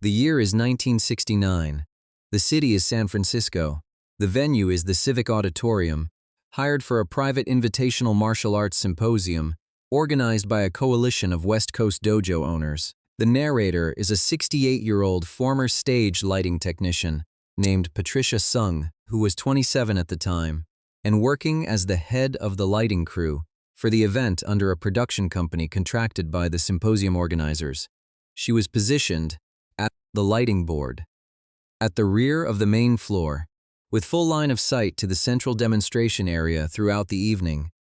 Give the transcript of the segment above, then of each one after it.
The year is 1969. The city is San Francisco. The venue is the Civic Auditorium, hired for a private invitational martial arts symposium organized by a coalition of West Coast dojo owners. The narrator is a 68-year-old former stage lighting technician named Patricia Sung, who was 27 at the time, and working as the head of the lighting crew for the event under a production company contracted by the symposium organizers. She was positioned at the lighting board, at the rear of the main floor, with full line of sight to the central demonstration area throughout the evening.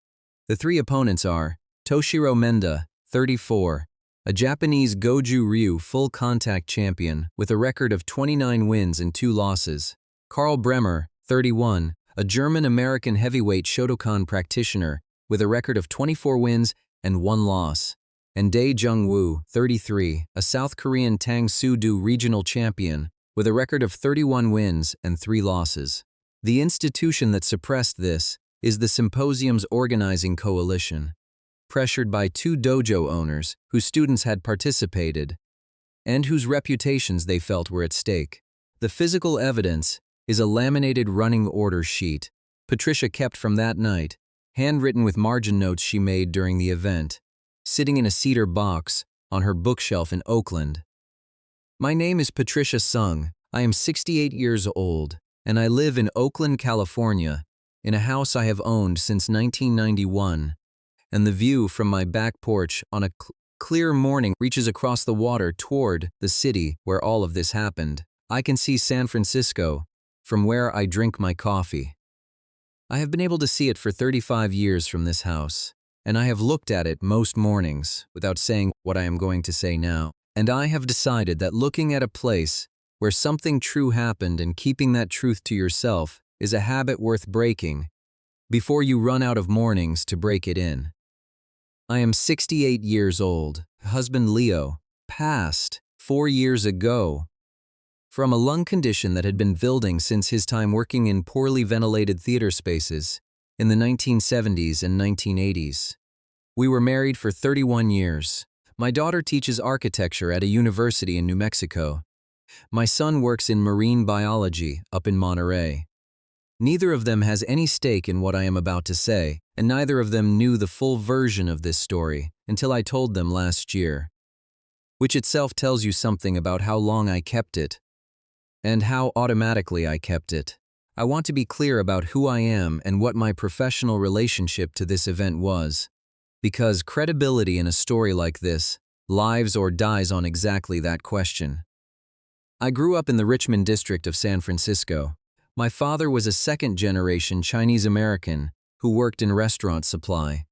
The three opponents are Toshiro Menda, 34, a Japanese Goju Ryu full-contact champion with a record of 29 wins and 2 losses; Karl Bremer, 31, a German-American heavyweight Shotokan practitioner with a record of 24 wins and 1 loss; and Dae Jung Woo, 33, a South Korean Tang Soo Do regional champion with a record of 31 wins and 3 losses. The institution that suppressed this is the symposium's organizing coalition, pressured by 2 dojo owners whose students had participated and whose reputations they felt were at stake. The physical evidence is a laminated running order sheet Patricia kept from that night, handwritten with margin notes she made during the event, sitting in a cedar box on her bookshelf in Oakland. My name is Patricia Sung. I am 68 years old, and I live in Oakland, California, in a house I have owned since 1991, and the view from my back porch on a clear morning reaches across the water toward the city where all of this happened. I can see San Francisco from where I drink my coffee. I have been able to see it for 35 years from this house, and I have looked at it most mornings without saying what I am going to say now. And I have decided that looking at a place where something true happened and keeping that truth to yourself is a habit worth breaking before you run out of mornings to break it in. I am 68 years old. Husband Leo passed 4 years ago from a lung condition that had been building since his time working in poorly ventilated theater spaces in the 1970s and 1980s. We were married for 31 years. My daughter teaches architecture at a university in New Mexico. My son works in marine biology up in Monterey. Neither of them has any stake in what I am about to say, and neither of them knew the full version of this story until I told them last year, which itself tells you something about how long I kept it and how automatically I kept it. I want to be clear about who I am and what my professional relationship to this event was, because credibility in a story like this lives or dies on exactly that question. I grew up in the Richmond district of San Francisco. My father was a second-generation Chinese-American who worked in restaurant supply,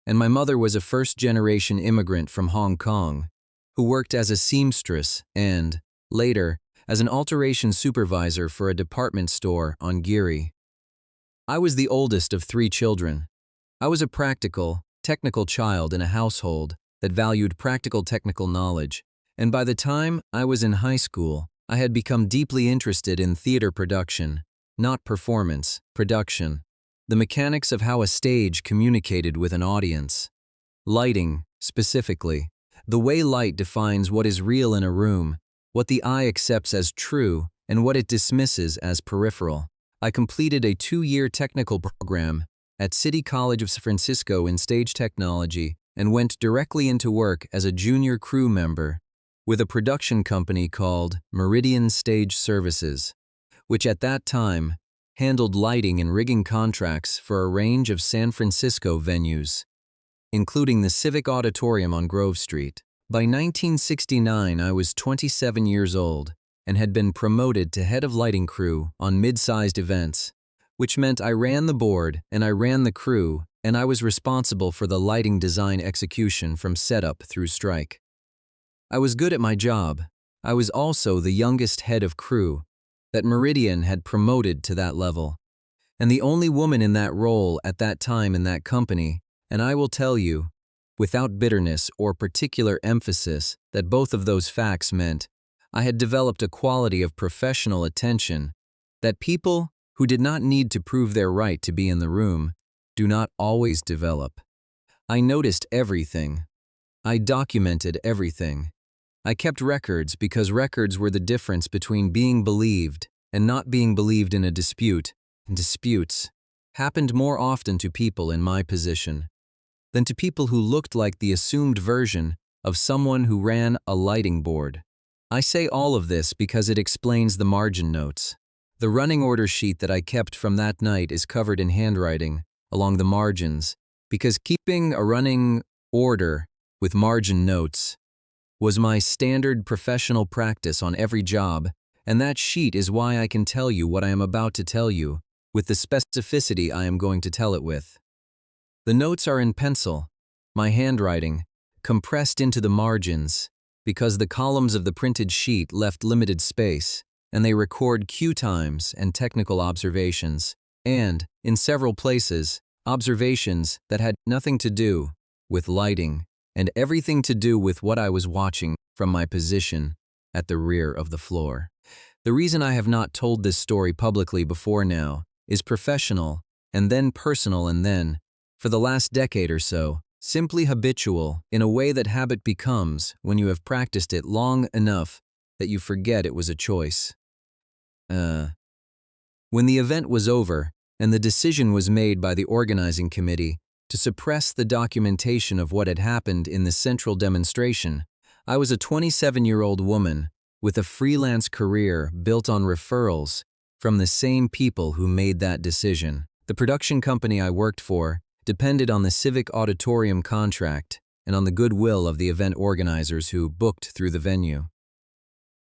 and my mother was a first-generation immigrant from Hong Kong who worked as a seamstress and, later, as an alteration supervisor for a department store on Geary. I was the oldest of 3 children. I was a practical, technical child in a household that valued practical technical knowledge, and by the time I was in high school, I had become deeply interested in theater production, not performance, production, the mechanics of how a stage communicated with an audience. Lighting, specifically, the way light defines what is real in a room, what the eye accepts as true, and what it dismisses as peripheral. I completed a 2-year technical program at City College of San Francisco in stage technology and went directly into work as a junior crew member with a production company called Meridian Stage Services, which at that time handled lighting and rigging contracts for a range of San Francisco venues, including the Civic Auditorium on Grove Street. By 1969, I was 27 years old and had been promoted to head of lighting crew on mid-sized events, which meant I ran the board and I ran the crew, and I was responsible for the lighting design execution from setup through strike. I was good at my job. I was also the youngest head of crew that Meridian had promoted to that level, and the only woman in that role at that time in that company, and I will tell you, without bitterness or particular emphasis, that both of those facts meant I had developed a quality of professional attention that people who did not need to prove their right to be in the room do not always develop. I noticed everything. I documented everything. I kept records because records were the difference between being believed and not being believed in a dispute, and disputes happened more often to people in my position than to people who looked like the assumed version of someone who ran a lighting board. I say all of this because it explains the margin notes. The running order sheet that I kept from that night is covered in handwriting along the margins because keeping a running order with margin notes was my standard professional practice on every job, and that sheet is why I can tell you what I am about to tell you with the specificity I am going to tell it with. The notes are in pencil, my handwriting, compressed into the margins, because the columns of the printed sheet left limited space, and they record cue times and technical observations, and, in several places, observations that had nothing to do with lighting and everything to do with what I was watching from my position at the rear of the floor. The reason I have not told this story publicly before now is professional, and then personal, and then, for the last decade or so, simply habitual in a way that habit becomes when you have practiced it long enough that you forget it was a choice. When the event was over and the decision was made by the organizing committee to suppress the documentation of what had happened in the central demonstration, I was a 27-year-old woman with a freelance career built on referrals from the same people who made that decision. The production company I worked for depended on the Civic Auditorium contract and on the goodwill of the event organizers who booked through the venue.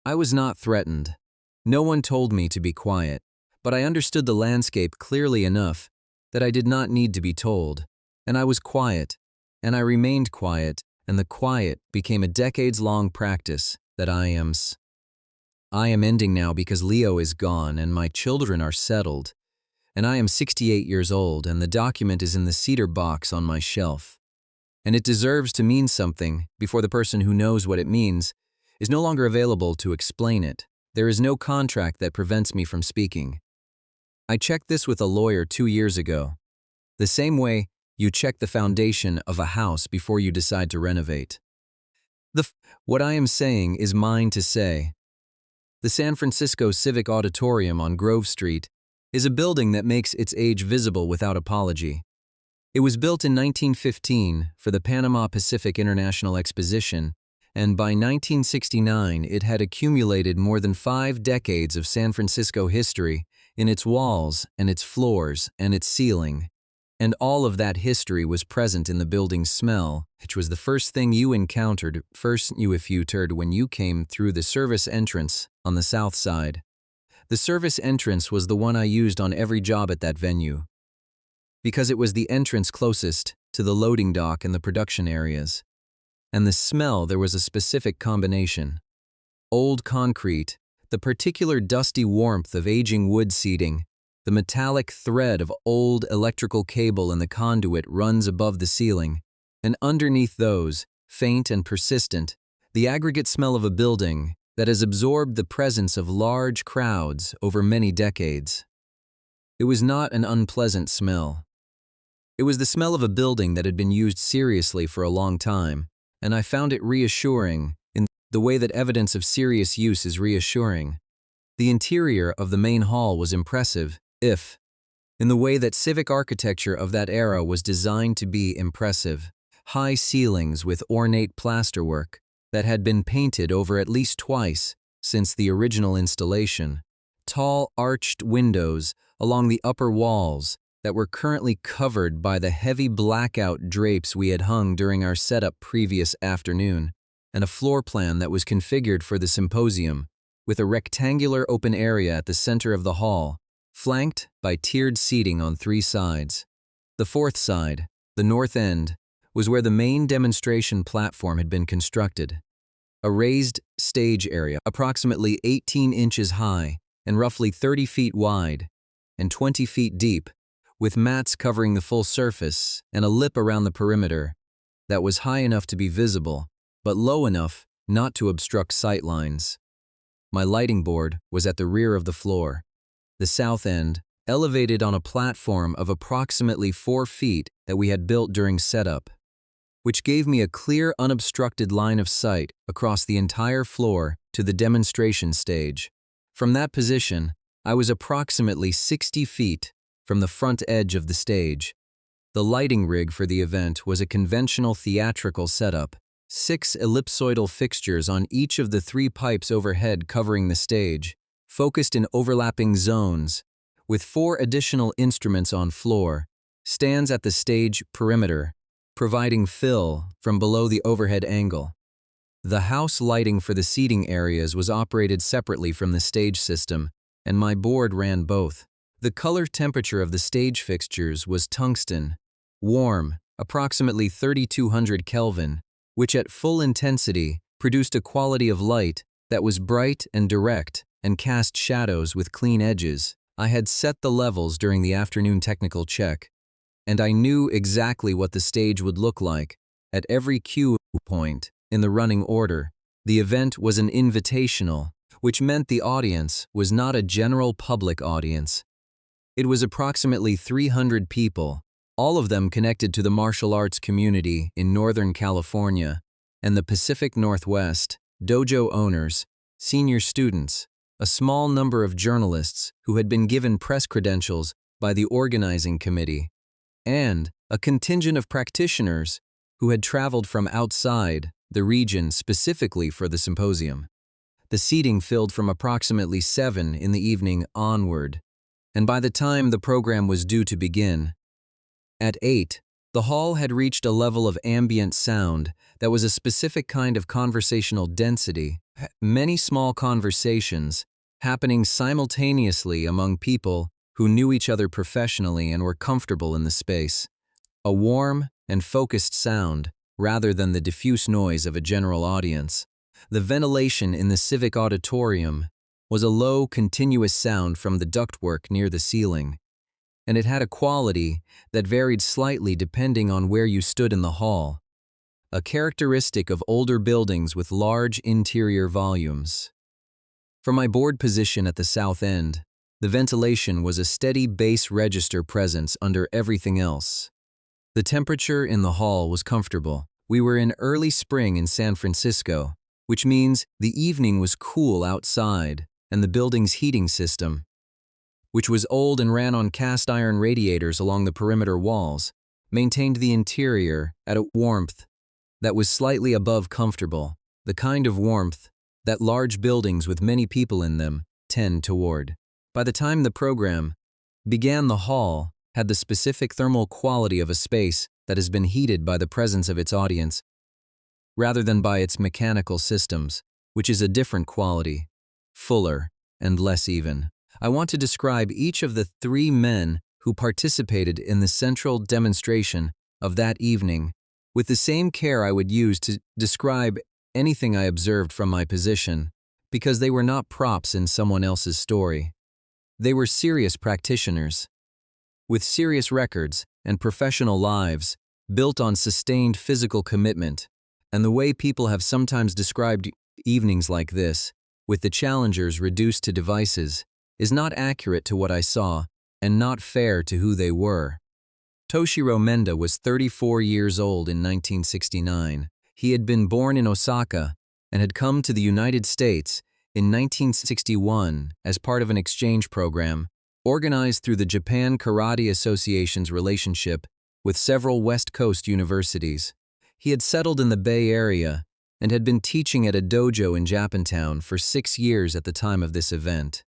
I was not threatened. No one told me to be quiet, but I understood the landscape clearly enough that I did not need to be told, and I was quiet, and I remained quiet, and the quiet became a decades-long practice that I am ending now because Leo is gone and my children are settled, and I am 68 years old, and the document is in the cedar box on my shelf. And it deserves to mean something before the person who knows what it means is no longer available to explain it. There is no contract that prevents me from speaking. I checked this with a lawyer 2 years ago. The same way you check the foundation of a house before you decide to renovate. What I am saying is mine to say. The San Francisco Civic Auditorium on Grove Street is a building that makes its age visible without apology. It was built in 1915 for the Panama Pacific International Exposition, and by 1969 it had accumulated more than 5 decades of San Francisco history in its walls and its floors and its ceiling. And all of that history was present in the building's smell, which was the first thing you encountered, when you came through the service entrance on the south side. The service entrance was the one I used on every job at that venue, because it was the entrance closest to the loading dock and the production areas. And the smell, there was a specific combination. Old concrete, the particular dusty warmth of aging wood seating, the metallic thread of old electrical cable in the conduit runs above the ceiling, and underneath those, faint and persistent, the aggregate smell of a building that has absorbed the presence of large crowds over many decades. It was not an unpleasant smell. It was the smell of a building that had been used seriously for a long time, and I found it reassuring in the way that evidence of serious use is reassuring. The interior of the main hall was impressive, in the way that civic architecture of that era was designed to be impressive. High ceilings with ornate plasterwork that had been painted over at least twice since the original installation. Tall arched windows along the upper walls that were currently covered by the heavy blackout drapes we had hung during our setup previous afternoon, and a floor plan that was configured for the symposium, with a rectangular open area at the center of the hall, flanked by tiered seating on 3 sides. The 4th side, the north end, was where the main demonstration platform had been constructed. A raised stage area, approximately 18 inches high and roughly 30 feet wide and 20 feet deep, with mats covering the full surface and a lip around the perimeter that was high enough to be visible, but low enough not to obstruct sight lines. My lighting board was at the rear of the floor, the south end, elevated on a platform of approximately 4 feet that we had built during setup. which gave me a clear, unobstructed line of sight across the entire floor to the demonstration stage. From that position, I was approximately 60 feet from the front edge of the stage. The lighting rig for the event was a conventional theatrical setup, 6 ellipsoidal fixtures on each of the 3 pipes overhead covering the stage, focused in overlapping zones, with 4 additional instruments on floor, stands at the stage perimeter, providing fill from below the overhead angle. The house lighting for the seating areas was operated separately from the stage system, and my board ran both. The color temperature of the stage fixtures was tungsten, warm, approximately 3200 Kelvin, which at full intensity produced a quality of light that was bright and direct and cast shadows with clean edges. I had set the levels during the afternoon technical check, and I knew exactly what the stage would look like at every cue point in the running order. The event was an invitational, which meant the audience was not a general public audience. It was approximately 300 people, all of them connected to the martial arts community in Northern California and the Pacific Northwest, dojo owners, senior students, a small number of journalists who had been given press credentials by the organizing committee, and a contingent of practitioners who had traveled from outside the region specifically for the symposium. The seating filled from approximately 7 in the evening onward, and by the time the program was due to begin, at 8, the hall had reached a level of ambient sound that was a specific kind of conversational density, many small conversations happening simultaneously among people who knew each other professionally and were comfortable in the space. A warm and focused sound rather than the diffuse noise of a general audience. The ventilation in the Civic Auditorium was a low, continuous sound from the ductwork near the ceiling, and it had a quality that varied slightly depending on where you stood in the hall, a characteristic of older buildings with large interior volumes. From my board position at the south end, the ventilation was a steady bass register presence under everything else. The temperature in the hall was comfortable. We were in early spring in San Francisco, which means the evening was cool outside, and the building's heating system, which was old and ran on cast iron radiators along the perimeter walls, maintained the interior at a warmth that was slightly above comfortable, the kind of warmth that large buildings with many people in them tend toward. By the time the program began, the hall had the specific thermal quality of a space that has been heated by the presence of its audience, rather than by its mechanical systems, which is a different quality, fuller and less even. I want to describe each of the 3 men who participated in the central demonstration of that evening with the same care I would use to describe anything I observed from my position, because they were not props in someone else's story. They were serious practitioners, with serious records and professional lives built on sustained physical commitment, and the way people have sometimes described evenings like this, with the challengers reduced to devices, is not accurate to what I saw and not fair to who they were. Toshiro Menda was 34 years old in 1969. He had been born in Osaka and had come to the United States in 1961 as part of an exchange program organized through the Japan Karate Association's relationship with several West Coast universities. He had settled in the Bay Area and had been teaching at a dojo in Japantown for 6 years at the time of this event.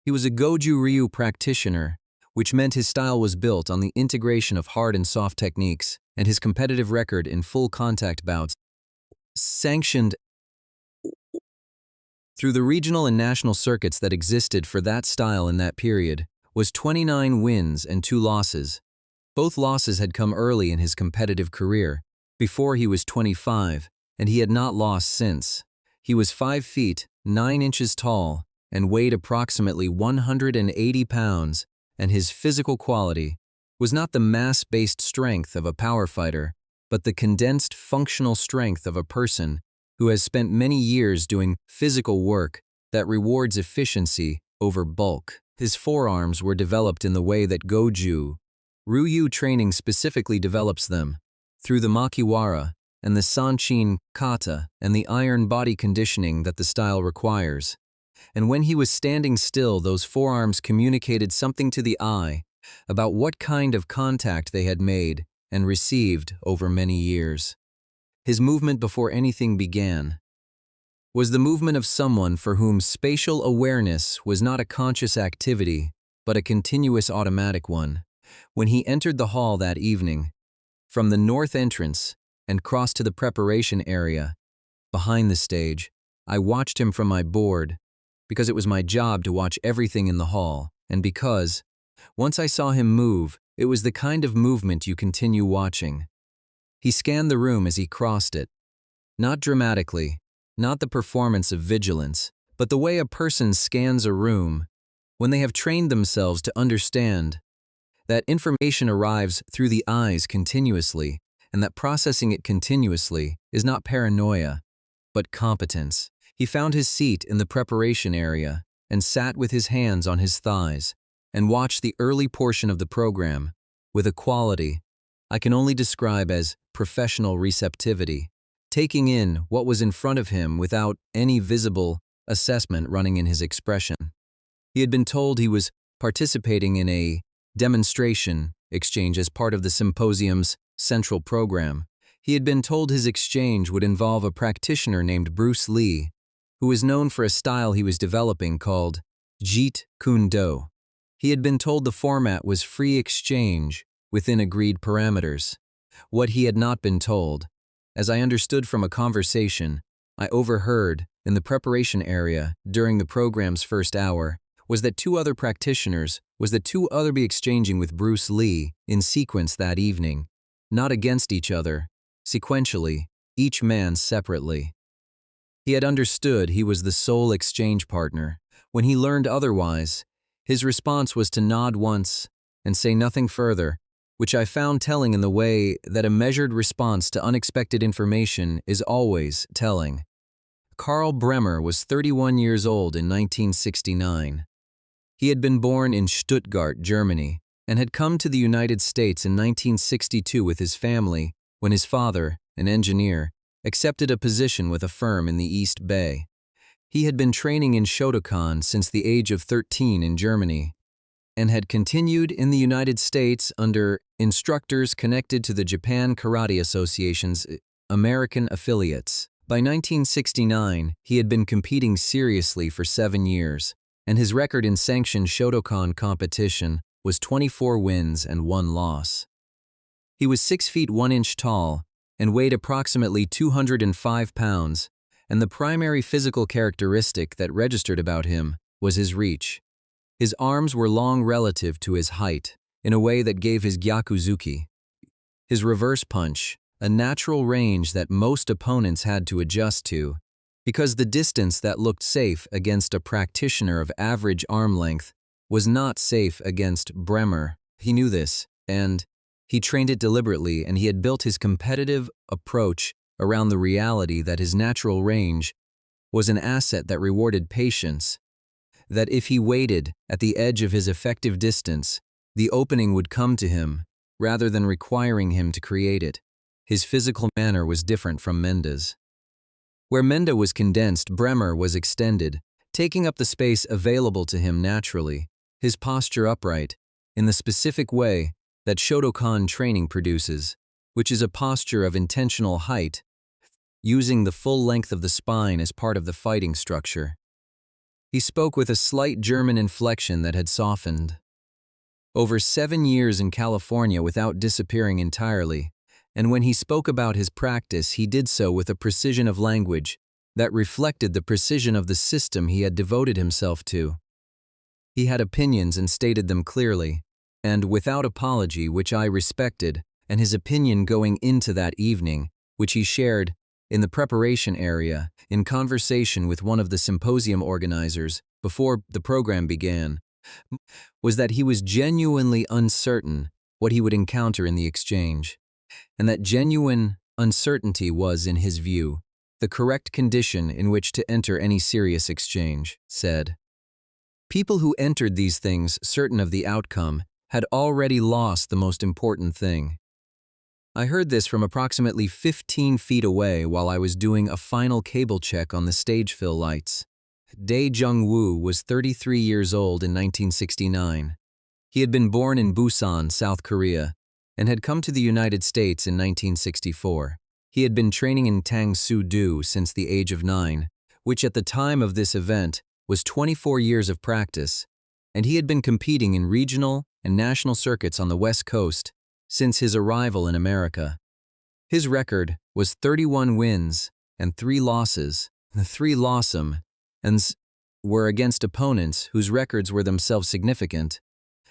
He was a Goju Ryu practitioner, which meant his style was built on the integration of hard and soft techniques, and his competitive record in full contact bouts, sanctioned through the regional and national circuits that existed for that style in that period, was 29 wins and 2 losses. Both losses had come early in his competitive career, before he was 25, and he had not lost since. He was 5 feet, 9 inches tall, and weighed approximately 180 pounds, and his physical quality was not the mass-based strength of a power fighter, but the condensed functional strength of a person who has spent many years doing physical work that rewards efficiency over bulk. His forearms were developed in the way that Goju Ryu training specifically develops them, through the Makiwara, and the Sanchin kata and the iron body conditioning that the style requires. And when he was standing still, those forearms communicated something to the eye about what kind of contact they had made and received over many years. His movement before anything began was the movement of someone for whom spatial awareness was not a conscious activity, but a continuous automatic one. When he entered the hall that evening, from the north entrance, and crossed to the preparation area, behind the stage, I watched him from my board, because it was my job to watch everything in the hall, and because, once I saw him move, it was the kind of movement you continue watching. He scanned the room as he crossed it. Not dramatically, not the performance of vigilance, but the way a person scans a room when they have trained themselves to understand that information arrives through the eyes continuously, and that processing it continuously is not paranoia, but competence. He found his seat in the preparation area and sat with his hands on his thighs and watched the early portion of the program with a quality I can only describe as professional receptivity, taking in what was in front of him without any visible assessment running in his expression. He had been told he was participating in a demonstration exchange as part of the symposium's central program. He had been told his exchange would involve a practitioner named Bruce Lee, who was known for a style he was developing called Jeet Kune Do. He had been told the format was free exchange within agreed parameters. What he had not been told, as I understood from a conversation I overheard in the preparation area during the program's first hour, was that two other be exchanging with Bruce Lee in sequence that evening, not against each other, sequentially, each man separately. He had understood he was the sole exchange partner. When he learned otherwise, his response was to nod once and say nothing further, which I found telling in the way that a measured response to unexpected information is always telling. Karl Bremer was 31 years old in 1969. He had been born in Stuttgart, Germany, and had come to the United States in 1962 with his family when his father, an engineer, accepted a position with a firm in the East Bay. He had been training in Shotokan since the age of 13 in Germany, and had continued in the United States under instructors connected to the Japan Karate Association's American affiliates. By 1969, he had been competing seriously for 7 years, and his record in sanctioned Shotokan competition was 24 wins and 1 loss. He was 6 feet 1 inch tall and weighed approximately 205 pounds, and the primary physical characteristic that registered about him was his reach. His arms were long relative to his height, in a way that gave his gyakuzuki, his reverse punch, a natural range that most opponents had to adjust to, because the distance that looked safe against a practitioner of average arm length was not safe against Bremer. He knew this, and he trained it deliberately, and he had built his competitive approach around the reality that his natural range was an asset that rewarded patience, that if he waited at the edge of his effective distance, the opening would come to him, rather than requiring him to create it. His physical manner was different from Menda's. Where Menda was condensed, Bremer was extended, taking up the space available to him naturally, his posture upright, in the specific way that Shotokan training produces, which is a posture of intentional height, using the full length of the spine as part of the fighting structure. He spoke with a slight German inflection that had softened. Over 7 years in California without disappearing entirely, and when he spoke about his practice, he did so with a precision of language that reflected the precision of the system he had devoted himself to. He had opinions and stated them clearly, and without apology, which I respected, and his opinion going into that evening, which he shared in the preparation area, in conversation with one of the symposium organizers before the program began, was that he was genuinely uncertain what he would encounter in the exchange, and that genuine uncertainty was, in his view, the correct condition in which to enter any serious exchange. Said, people who entered these things certain of the outcome had already lost the most important thing. I heard this from approximately 15 feet away while I was doing a final cable check on the stage fill lights. Dae Jung-woo was 33 years old in 1969. He had been born in Busan, South Korea, and had come to the United States in 1964. He had been training in Tang-Soo-do since the age of 9, which at the time of this event was 24 years of practice, and he had been competing in regional and national circuits on the West Coast since his arrival in America. His record was 31 wins and 3 losses. The 3 losses were against opponents whose records were themselves significant,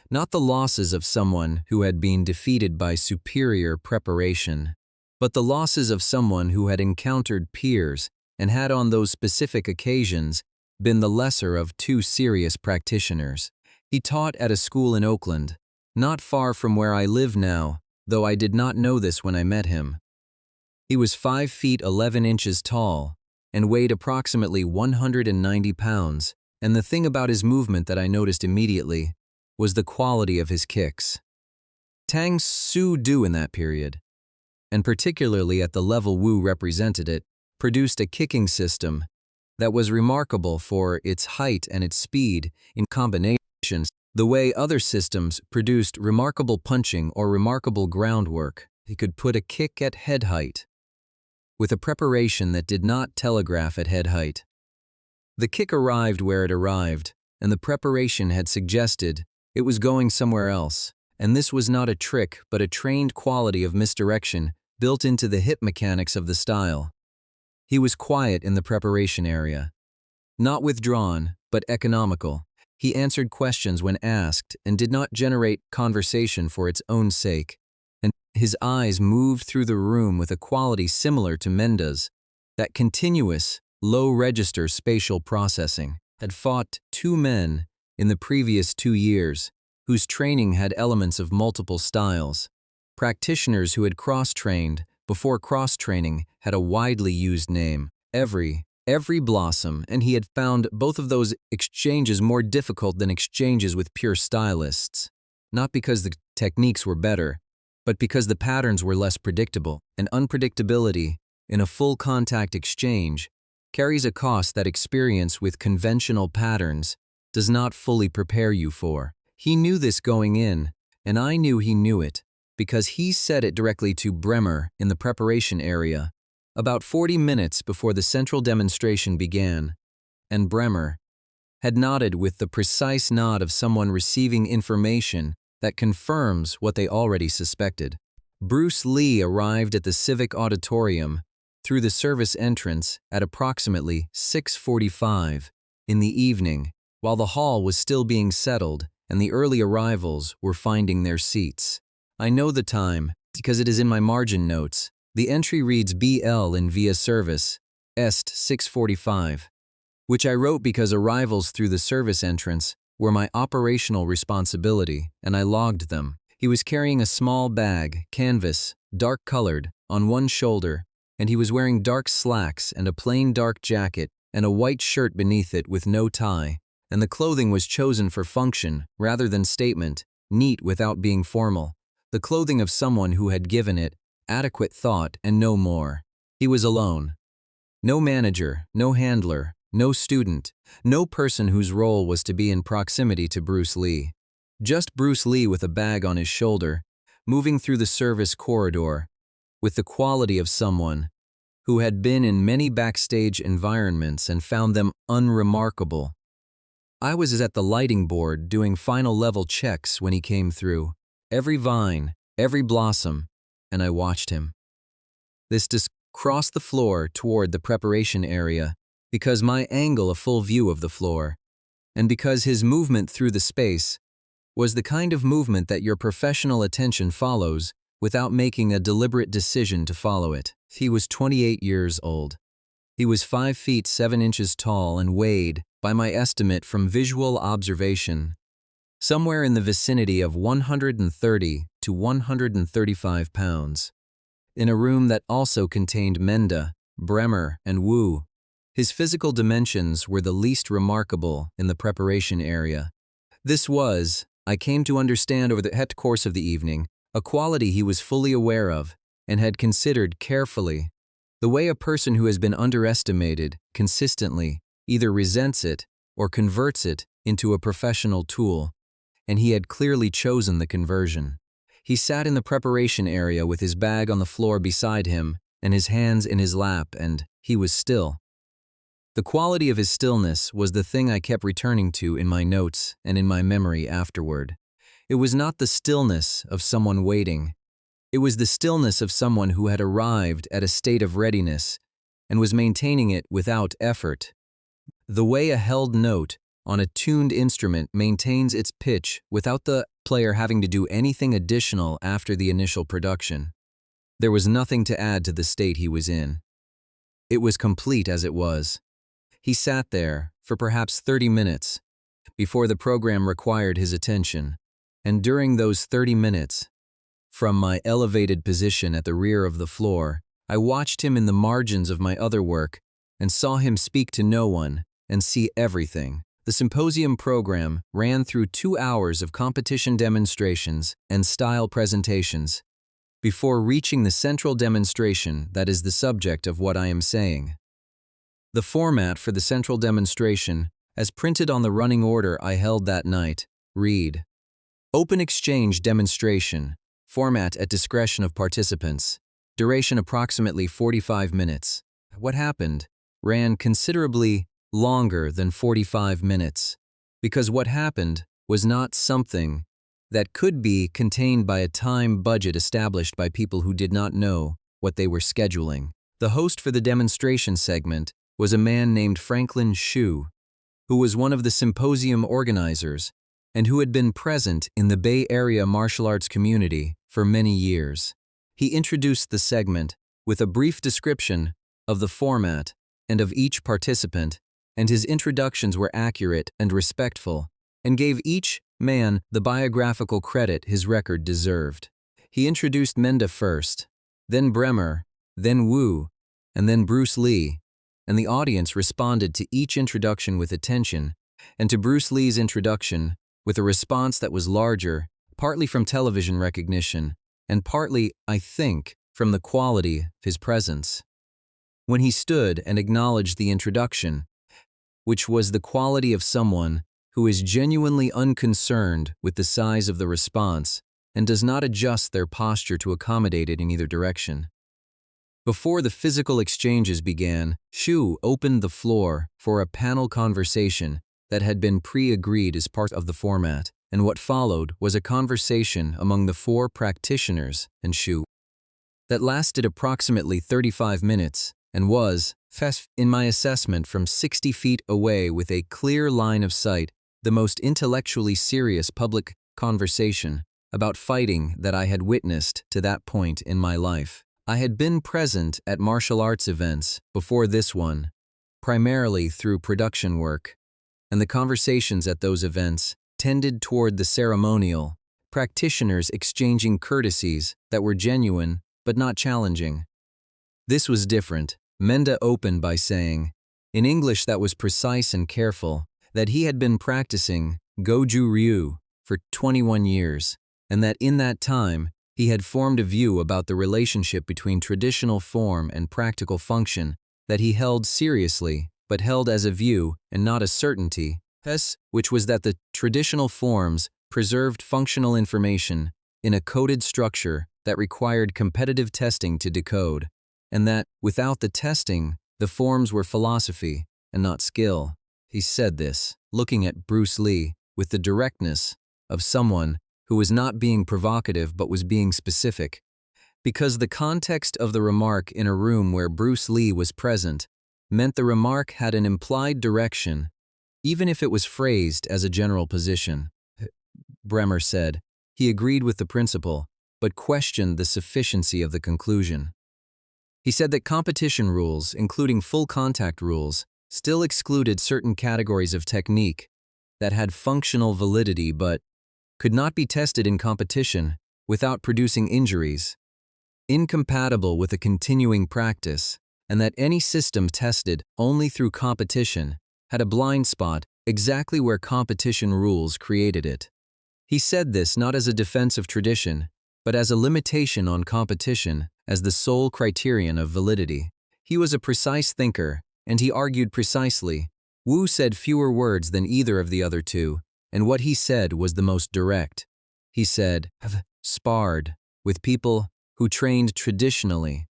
not the losses of someone who had been defeated by superior preparation, but the losses of someone who had encountered peers and had on those specific occasions been the lesser of 2 serious practitioners. He taught at a school in Oakland, not far from where I live now, though I did not know this when I met him. He was 5 feet 11 inches tall and weighed approximately 190 pounds, and the thing about his movement that I noticed immediately was the quality of his kicks. Tang-Soo-do in that period, and particularly at the level Wu represented it, produced a kicking system that was remarkable for its height and its speed in combinations, the way other systems produced remarkable punching or remarkable groundwork. He could put a kick at head height, with a preparation that did not telegraph at head height. The kick arrived where it arrived, and the preparation had suggested it was going somewhere else, and this was not a trick but a trained quality of misdirection built into the hip mechanics of the style. He was quiet in the preparation area, not withdrawn, but economical. He answered questions when asked and did not generate conversation for its own sake, and his eyes moved through the room with a quality similar to Menda's. That continuous, low-register spatial processing had fought 2 men in the previous 2 years whose training had elements of multiple styles, practitioners who had cross-trained before cross-training had a widely used name, every blossom, and he had found both of those exchanges more difficult than exchanges with pure stylists, not because the techniques were better, but because the patterns were less predictable, and unpredictability in a full contact exchange carries a cost that experience with conventional patterns does not fully prepare you for. He knew this going in, and I knew he knew it, because he said it directly to Bremer in the preparation area, about 40 minutes before the central demonstration began, and Bremer had nodded with the precise nod of someone receiving information that confirms what they already suspected. Bruce Lee arrived at the Civic Auditorium through the service entrance at approximately 6:45 in the evening, while the hall was still being settled and the early arrivals were finding their seats. I know the time because it is in my margin notes. The entry reads BL in via service, Est 6:45, which I wrote because arrivals through the service entrance were my operational responsibility, and I logged them. He was carrying a small bag, canvas, dark-colored, on one shoulder, and he was wearing dark slacks and a plain dark jacket and a white shirt beneath it with no tie, and the clothing was chosen for function rather than statement, neat without being formal, the clothing of someone who had given it adequate thought and no more. He was alone. No manager, no handler, no student, no person whose role was to be in proximity to Bruce Lee. Just Bruce Lee with a bag on his shoulder, moving through the service corridor, with the quality of someone who had been in many backstage environments and found them unremarkable. I was at the lighting board doing final level checks when he came through, every vine, every blossom, and I watched him. This crossed the floor toward the preparation area because my angle a full view of the floor, and because his movement through the space was the kind of movement that your professional attention follows without making a deliberate decision to follow it. He was 28 years old. He was 5 feet 7 inches tall and weighed, by my estimate from visual observation, somewhere in the vicinity of 130 to 135 pounds. In a room that also contained Menda, Bremer, and Wu, his physical dimensions were the least remarkable in the preparation area. This was, I came to understand over the course of the evening, a quality he was fully aware of, and had considered carefully the way a person who has been underestimated consistently either resents it or converts it into a professional tool, and he had clearly chosen the conversion. He sat in the preparation area with his bag on the floor beside him and his hands in his lap, and he was still. The quality of his stillness was the thing I kept returning to in my notes and in my memory afterward. It was not the stillness of someone waiting. It was the stillness of someone who had arrived at a state of readiness and was maintaining it without effort. The way a held note on a tuned instrument maintains its pitch without the player having to do anything additional after the initial production. There was nothing to add to the state he was in. It was complete as it was. He sat there for perhaps 30 minutes before the program required his attention, and during those 30 minutes, from my elevated position at the rear of the floor, I watched him in the margins of my other work and saw him speak to no one and see everything. The symposium program ran through 2 hours of competition demonstrations and style presentations before reaching the central demonstration that is the subject of what I am saying. The format for the central demonstration, as printed on the running order I held that night, read: Open Exchange Demonstration, format at discretion of participants, duration approximately 45 minutes. What happened ran considerably longer than 45 minutes, because what happened was not something that could be contained by a time budget established by people who did not know what they were scheduling. The host for the demonstration segment was a man named Franklin Shu, who was one of the symposium organizers and who had been present in the Bay Area martial arts community for many years. He introduced the segment with a brief description of the format and of each participant, and his introductions were accurate and respectful, and gave each man the biographical credit his record deserved. He introduced Menda first, then Bremer, then Wu, and then Bruce Lee, and the audience responded to each introduction with attention, and to Bruce Lee's introduction with a response that was larger, partly from television recognition, and partly, I think, from the quality of his presence. When he stood and acknowledged the introduction, which was the quality of someone who is genuinely unconcerned with the size of the response and does not adjust their posture to accommodate it in either direction. Before the physical exchanges began, Shu opened the floor for a panel conversation that had been pre-agreed as part of the format, and what followed was a conversation among the 4 practitioners and Shu that lasted approximately 35 minutes and was, in my assessment from 60 feet away with a clear line of sight, the most intellectually serious public conversation about fighting that I had witnessed to that point in my life. I had been present at martial arts events before this one, primarily through production work, and the conversations at those events tended toward the ceremonial, practitioners exchanging courtesies that were genuine but not challenging. This was different. Menda opened by saying, in English that was precise and careful, that he had been practicing Goju Ryu for 21 years, and that in that time, he had formed a view about the relationship between traditional form and practical function that he held seriously, but held as a view and not a certainty, which was that the traditional forms preserved functional information in a coded structure that required competitive testing to decode, and that, without the testing, the forms were philosophy and not skill. He said this, looking at Bruce Lee with the directness of someone who was not being provocative but was being specific, because the context of the remark in a room where Bruce Lee was present meant the remark had an implied direction, even if it was phrased as a general position. Bremer said he agreed with the principle, but questioned the sufficiency of the conclusion. He said that competition rules, including full contact rules, still excluded certain categories of technique that had functional validity but could not be tested in competition without producing injuries, incompatible with a continuing practice, and that any system tested only through competition had a blind spot exactly where competition rules created it. He said this not as a defense of tradition, but as a limitation on competition as the sole criterion of validity. He was a precise thinker, and he argued precisely. Wu said fewer words than either of the other two, and what he said was the most direct. He said, "Have sparred with people who trained traditionally,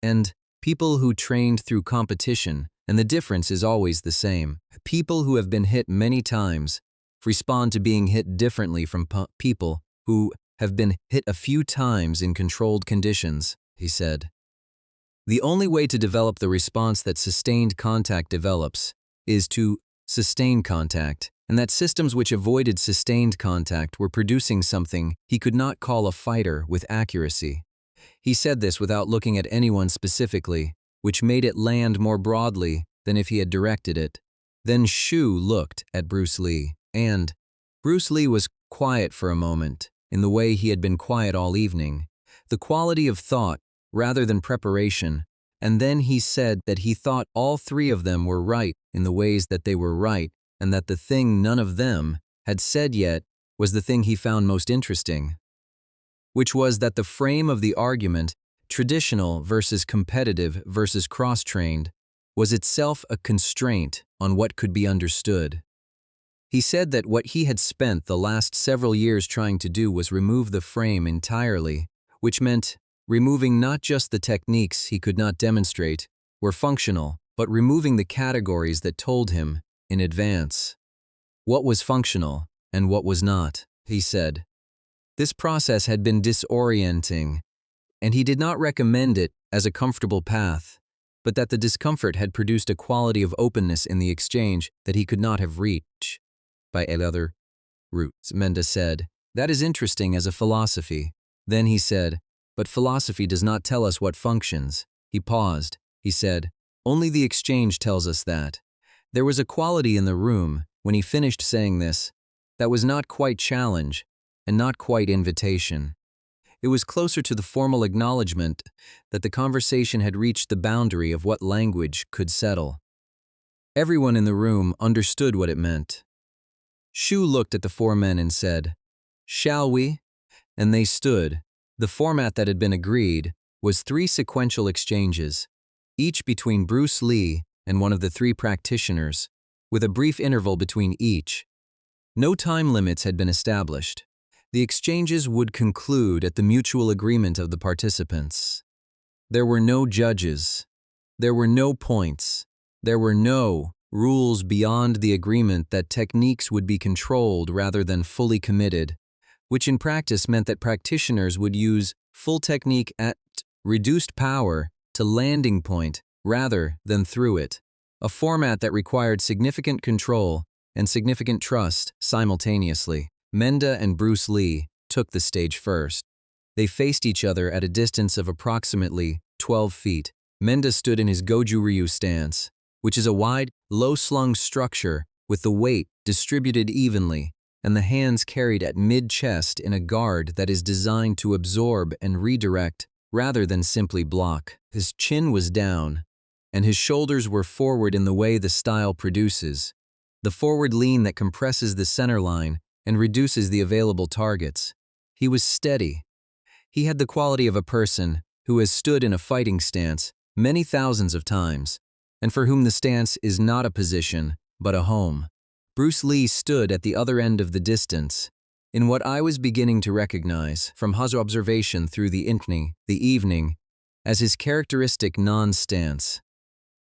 and people who trained through competition, and the difference is always the same. People who have been hit many times respond to being hit differently from people who have been hit a few times in controlled conditions," he said. The only way to develop the response that sustained contact develops is to sustain contact, and that systems which avoided sustained contact were producing something he could not call a fighter with accuracy. He said this without looking at anyone specifically, which made it land more broadly than if he had directed it. Then Shu looked at Bruce Lee, and Bruce Lee was quiet for a moment, in the way he had been quiet all evening, the quality of thought rather than preparation, and then he said that he thought all three of them were right in the ways that they were right, and that the thing none of them had said yet was the thing he found most interesting, which was that the frame of the argument, traditional versus competitive versus cross-trained, was itself a constraint on what could be understood. He said that what he had spent the last several years trying to do was remove the frame entirely, which meant removing not just the techniques he could not demonstrate were functional, but removing the categories that told him, in advance, what was functional and what was not, he said. This process had been disorienting, and he did not recommend it as a comfortable path, but that the discomfort had produced a quality of openness in the exchange that he could not have reached by other routes. Menda said, "That is interesting as a philosophy." Then he said, "But philosophy does not tell us what functions." He paused. He said, "Only the exchange tells us that." There was a quality in the room, when he finished saying this, that was not quite challenge and not quite invitation. It was closer to the formal acknowledgement that the conversation had reached the boundary of what language could settle. Everyone in the room understood what it meant. Shu looked at the four men and said, "Shall we?" And they stood. The format that had been agreed was 3 sequential exchanges, each between Bruce Lee and one of the 3 practitioners, with a brief interval between each. No time limits had been established. The exchanges would conclude at the mutual agreement of the participants. There were no judges. There were no points. There were no rules beyond the agreement that techniques would be controlled rather than fully committed, which in practice meant that practitioners would use full technique at reduced power to landing point rather than through it, a format that required significant control and significant trust simultaneously. Menda and Bruce Lee took the stage first. They faced each other at a distance of approximately 12 feet. Menda stood in his Goju Ryu stance, which is a wide, low-slung structure with the weight distributed evenly and the hands carried at mid-chest in a guard that is designed to absorb and redirect rather than simply block. His chin was down, and his shoulders were forward in the way the style produces, the forward lean that compresses the center line and reduces the available targets. He was steady. He had the quality of a person who has stood in a fighting stance many thousands of times, and for whom the stance is not a position, but a home. Bruce Lee stood at the other end of the distance, in what I was beginning to recognize from his observation through the evening, as his characteristic non-stance.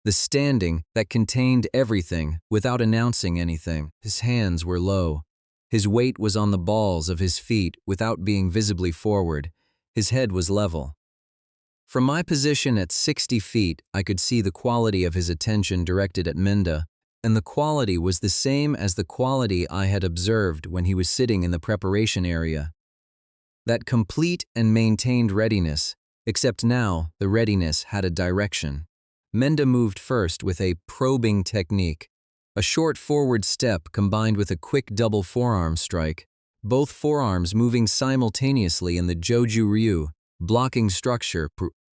The standing that contained everything without announcing anything. His hands were low. His weight was on the balls of his feet without being visibly forward. His head was level. From my position at 60 feet, I could see the quality of his attention directed at Menda, and the quality was the same as the quality I had observed when he was sitting in the preparation area. That complete and maintained readiness, except now the readiness had a direction. Menda moved first with a probing technique, a short forward step combined with a quick double forearm strike, both forearms moving simultaneously in the Goju Ryu, blocking structure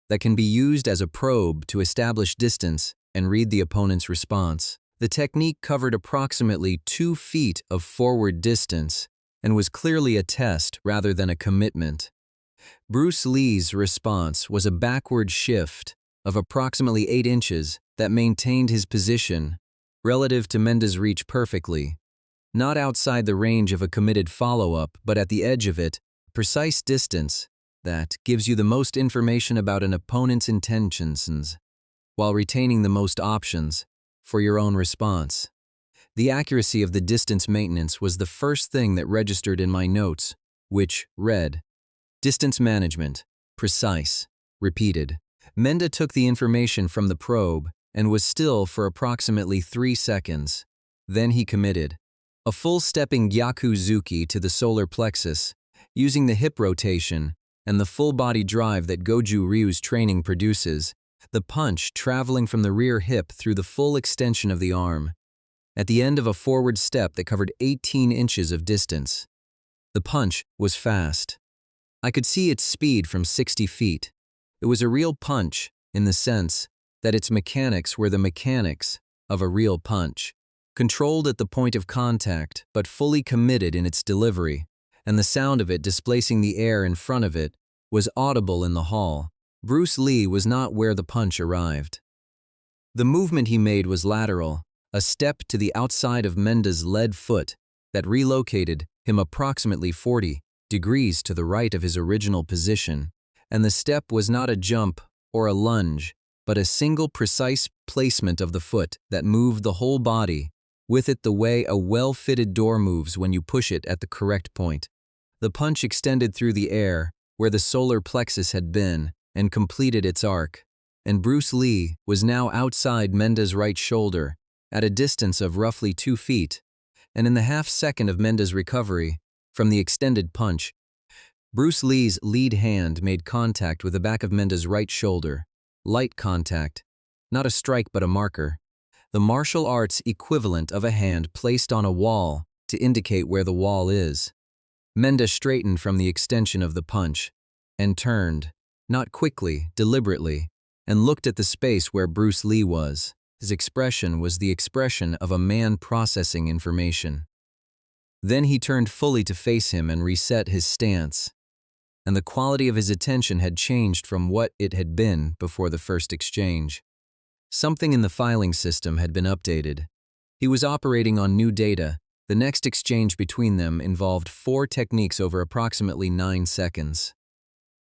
that can be used as a probe to establish distance and read the opponent's response. The technique covered approximately 2 feet of forward distance and was clearly a test rather than a commitment. Bruce Lee's response was a backward shift of approximately 8 inches that maintained his position relative to Menda's reach perfectly, not outside the range of a committed follow-up, but at the edge of it, precise distance that gives you the most information about an opponent's intentions, while retaining the most options for your own response. The accuracy of the distance maintenance was the first thing that registered in my notes, which read, "Distance management, precise, repeated." Menda took the information from the probe and was still for approximately 3 seconds. Then he committed a full-stepping Gyaku-Zuki to the solar plexus, using the hip rotation and the full-body drive that Goju Ryu's training produces, the punch traveling from the rear hip through the full extension of the arm, at the end of a forward step that covered 18 inches of distance. The punch was fast. I could see its speed from 60 feet. It was a real punch in the sense that its mechanics were the mechanics of a real punch, controlled at the point of contact but fully committed in its delivery, and the sound of it displacing the air in front of it was audible in the hall. Bruce Lee was not where the punch arrived. The movement he made was lateral, a step to the outside of Menda's lead foot that relocated him approximately 40 degrees to the right of his original position, and the step was not a jump or a lunge, but a single precise placement of the foot that moved the whole body, with it the way a well-fitted door moves when you push it at the correct point. The punch extended through the air where the solar plexus had been and completed its arc, and Bruce Lee was now outside Menda's right shoulder at a distance of roughly 2 feet, and in the half-second of Menda's recovery from the extended punch, Bruce Lee's lead hand made contact with the back of Menda's right shoulder. Light contact, not a strike but a marker, the martial arts equivalent of a hand placed on a wall to indicate where the wall is. Menda straightened from the extension of the punch and turned, not quickly, deliberately, and looked at the space where Bruce Lee was. His expression was the expression of a man processing information. Then he turned fully to face him and reset his stance, and the quality of his attention had changed from what it had been before the first exchange. Something in the filing system had been updated. He was operating on new data. The next exchange between them involved 4 techniques over approximately 9 seconds.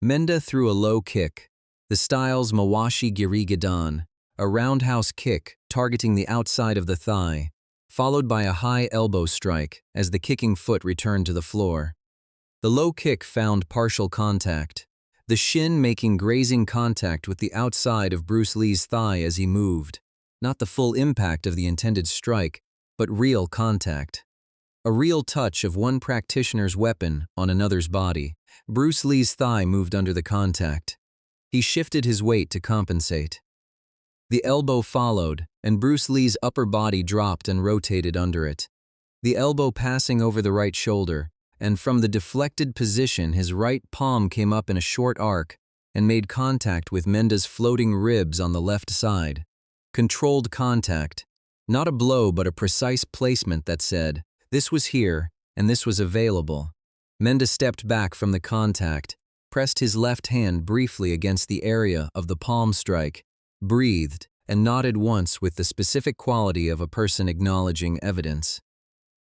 Menda threw a low kick, the style's Mawashi Giri Gidan, a roundhouse kick targeting the outside of the thigh, followed by a high elbow strike as the kicking foot returned to the floor. The low kick found partial contact, the shin making grazing contact with the outside of Bruce Lee's thigh as he moved, not the full impact of the intended strike, but real contact. A real touch of one practitioner's weapon on another's body. Bruce Lee's thigh moved under the contact. He shifted his weight to compensate. The elbow followed, and Bruce Lee's upper body dropped and rotated under it, the elbow passing over the right shoulder, and from the deflected position his right palm came up in a short arc and made contact with Menda's floating ribs on the left side. Controlled contact, not a blow but a precise placement that said, this was here and this was available. Menda stepped back from the contact, pressed his left hand briefly against the area of the palm strike, breathed, and nodded once with the specific quality of a person acknowledging evidence.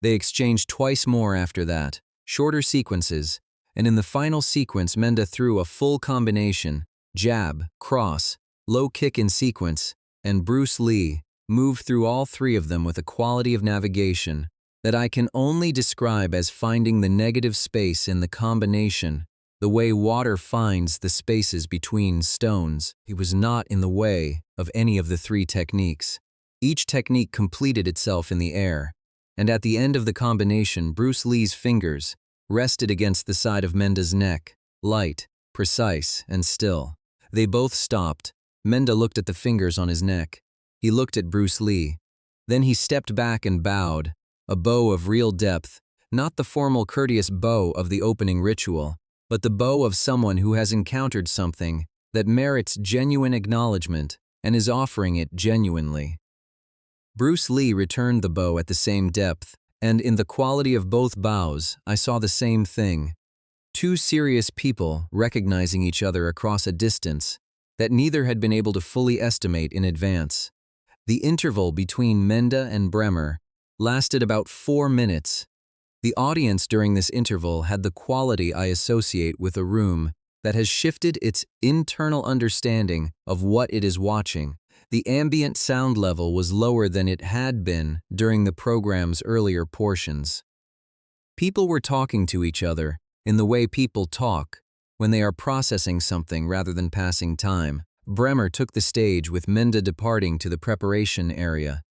They exchanged twice more after that, shorter sequences, and in the final sequence Menda threw a full combination, jab, cross, low kick in sequence, and Bruce Lee moved through all 3 of them with a quality of navigation that I can only describe as finding the negative space in the combination, the way water finds the spaces between stones. He was not in the way of any of the 3 techniques. Each technique completed itself in the air, and at the end of the combination Bruce Lee's fingers rested against the side of Menda's neck, light, precise, and still. They both stopped. Menda looked at the fingers on his neck. He looked at Bruce Lee. Then he stepped back and bowed, a bow of real depth, not the formal courteous bow of the opening ritual, but the bow of someone who has encountered something that merits genuine acknowledgement and is offering it genuinely. Bruce Lee returned the bow at the same depth, and in the quality of both bows, I saw the same thing. Two serious people recognizing each other across a distance that neither had been able to fully estimate in advance. The interval between Mende and Bremer lasted about 4 minutes. The audience during this interval had the quality I associate with a room that has shifted its internal understanding of what it is watching. The ambient sound level was lower than it had been during the program's earlier portions. People were talking to each other in the way people talk when they are processing something rather than passing time. Bremer took the stage with Mende departing to the preparation area,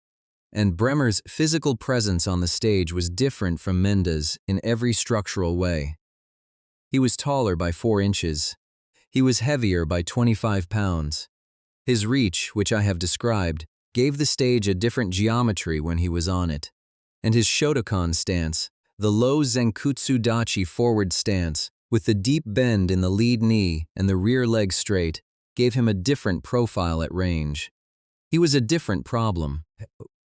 and Bremer's physical presence on the stage was different from Mende's in every structural way. He was taller by 4 inches. He was heavier by 25 pounds. His reach, which I have described, gave the stage a different geometry when he was on it. And his Shotokan stance, the low Zenkutsu Dachi forward stance, with the deep bend in the lead knee and the rear leg straight, gave him a different profile at range. He was a different problem.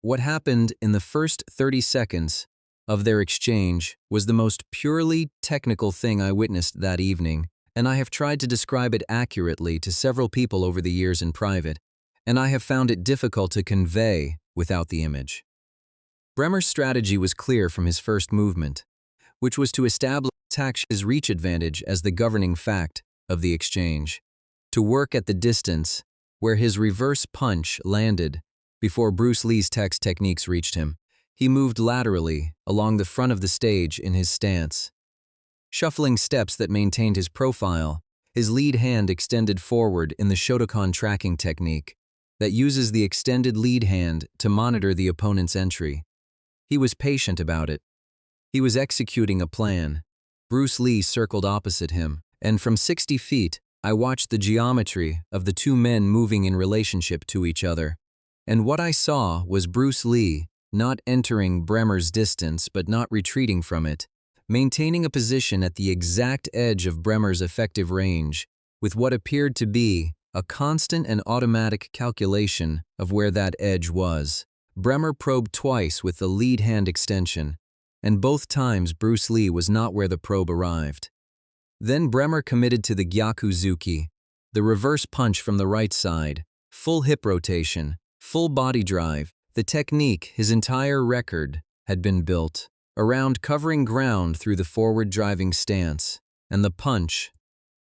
What happened in the first 30 seconds of their exchange was the most purely technical thing I witnessed that evening, and I have tried to describe it accurately to several people over the years in private, and I have found it difficult to convey without the image. Bremer's strategy was clear from his first movement, which was to establish his reach advantage as the governing fact of the exchange, to work at the distance where his reverse punch landed before Bruce Lee's techniques reached him. He moved laterally along the front of the stage in his stance, shuffling steps that maintained his profile, his lead hand extended forward in the Shotokan tracking technique that uses the extended lead hand to monitor the opponent's entry. He was patient about it. He was executing a plan. Bruce Lee circled opposite him, and from 60 feet, I watched the geometry of the two men moving in relationship to each other. And what I saw was Bruce Lee not entering Bremer's distance but not retreating from it, maintaining a position at the exact edge of Bremer's effective range, with what appeared to be a constant and automatic calculation of where that edge was. Bremer probed twice with the lead hand extension, and both times Bruce Lee was not where the probe arrived. Then Bremer committed to the Gyakuzuki, the reverse punch from the right side, full hip rotation, full body drive. The technique, his entire record, had been built around covering ground through the forward driving stance, and the punch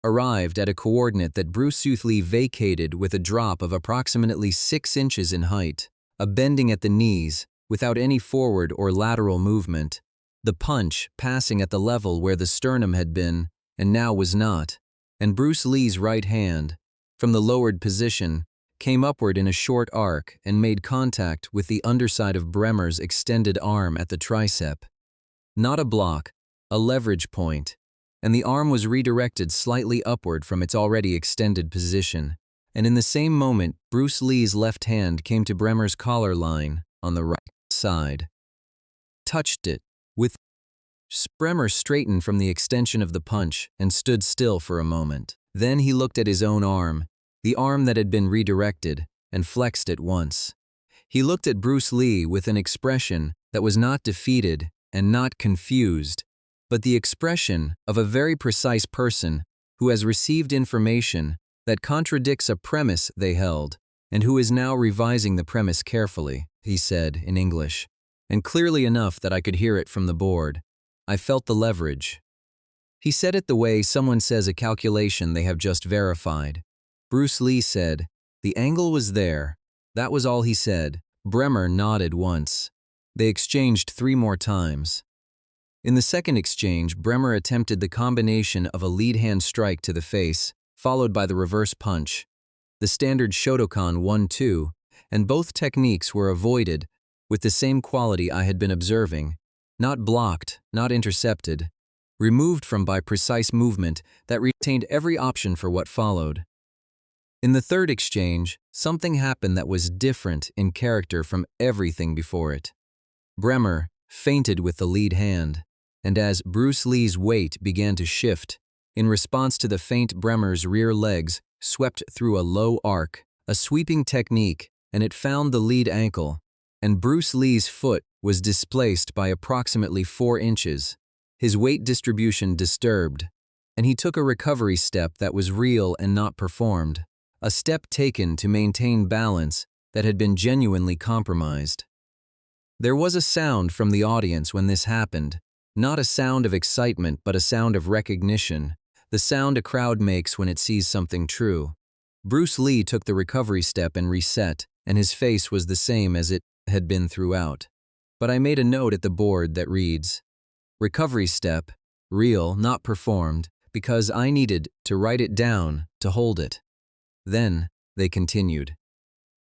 arrived at a coordinate that Bruce Lee vacated with a drop of approximately 6 inches in height, a bending at the knees without any forward or lateral movement, the punch passing at the level where the sternum had been and now was not, and Bruce Lee's right hand, from the lowered position, came upward in a short arc and made contact with the underside of Bremer's extended arm at the tricep. Not a block, a leverage point, and the arm was redirected slightly upward from its already extended position, and in the same moment Bruce Lee's left hand came to Bremer's collar line on the right side. Touched it, with Bremer straightened from the extension of the punch and stood still for a moment. Then he looked at his own arm, the arm that had been redirected, and flexed it once. He looked at Bruce Lee with an expression that was not defeated and not confused, but the expression of a very precise person who has received information that contradicts a premise they held and who is now revising the premise carefully, he said in English, and clearly enough that I could hear it from the board. I felt the leverage. He said it the way someone says a calculation they have just verified. Bruce Lee said, "The angle was there." That was all he said. Bremer nodded once. They exchanged 3 more times. In the second exchange, Bremer attempted the combination of a lead hand strike to the face, followed by the reverse punch, the standard Shotokan 1-2, and both techniques were avoided with the same quality I had been observing, not blocked, not intercepted, removed from by precise movement that retained every option for what followed. In the third exchange, something happened that was different in character from everything before it. Bremer feinted with the lead hand, and as Bruce Lee's weight began to shift, in response to the feint, Bremer's rear legs swept through a low arc, a sweeping technique, and it found the lead ankle, and Bruce Lee's foot was displaced by approximately 4 inches, his weight distribution disturbed, and he took a recovery step that was real and not performed, a step taken to maintain balance that had been genuinely compromised. There was a sound from the audience when this happened, not a sound of excitement but a sound of recognition, the sound a crowd makes when it sees something true. Bruce Lee took the recovery step and reset, and his face was the same as it had been throughout. But I made a note at the board that reads, "Recovery step, real, not performed," because I needed to write it down to hold it. Then, they continued.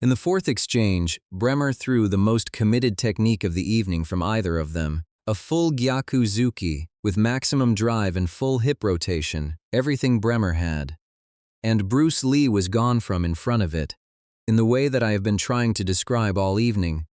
In the fourth exchange, Bremer threw the most committed technique of the evening from either of them, a full Gyaku Zuki with maximum drive and full hip rotation, everything Bremer had. And Bruce Lee was gone from in front of it, in the way that I have been trying to describe all evening,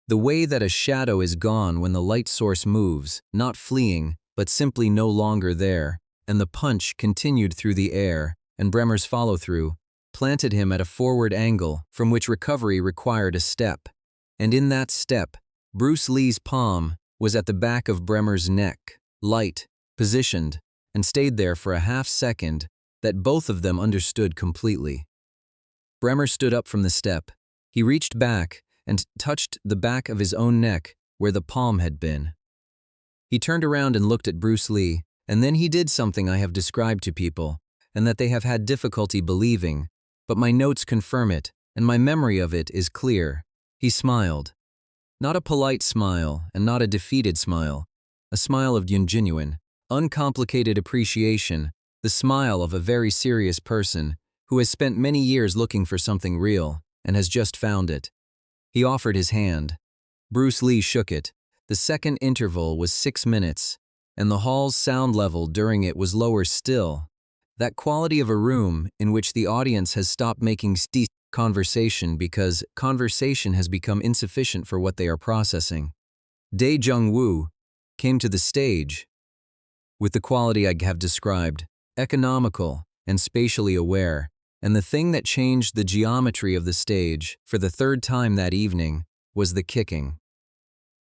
the way that a shadow is gone when the light source moves, not fleeing, but simply no longer there, and the punch continued through the air, and Bremer's follow-through planted him at a forward angle from which recovery required a step. And in that step, Bruce Lee's palm was at the back of Bremer's neck, light, positioned, and stayed there for a half-second that both of them understood completely. Bremer stood up from the step. He reached back and touched the back of his own neck where the palm had been. He turned around and looked at Bruce Lee, and then he did something I have described to people, and that they have had difficulty believing, but my notes confirm it, and my memory of it is clear. He smiled. Not a polite smile, and not a defeated smile. A smile of genuine, uncomplicated appreciation, the smile of a very serious person who has spent many years looking for something real, and has just found it. He offered his hand. Bruce Lee shook it. The second interval was 6 minutes, and the hall's sound level during it was lower still. That quality of a room in which the audience has stopped making conversation because conversation has become insufficient for what they are processing. Dae Jung Woo came to the stage with the quality I have described, economical and spatially aware, and the thing that changed the geometry of the stage for the third time that evening was the kicking.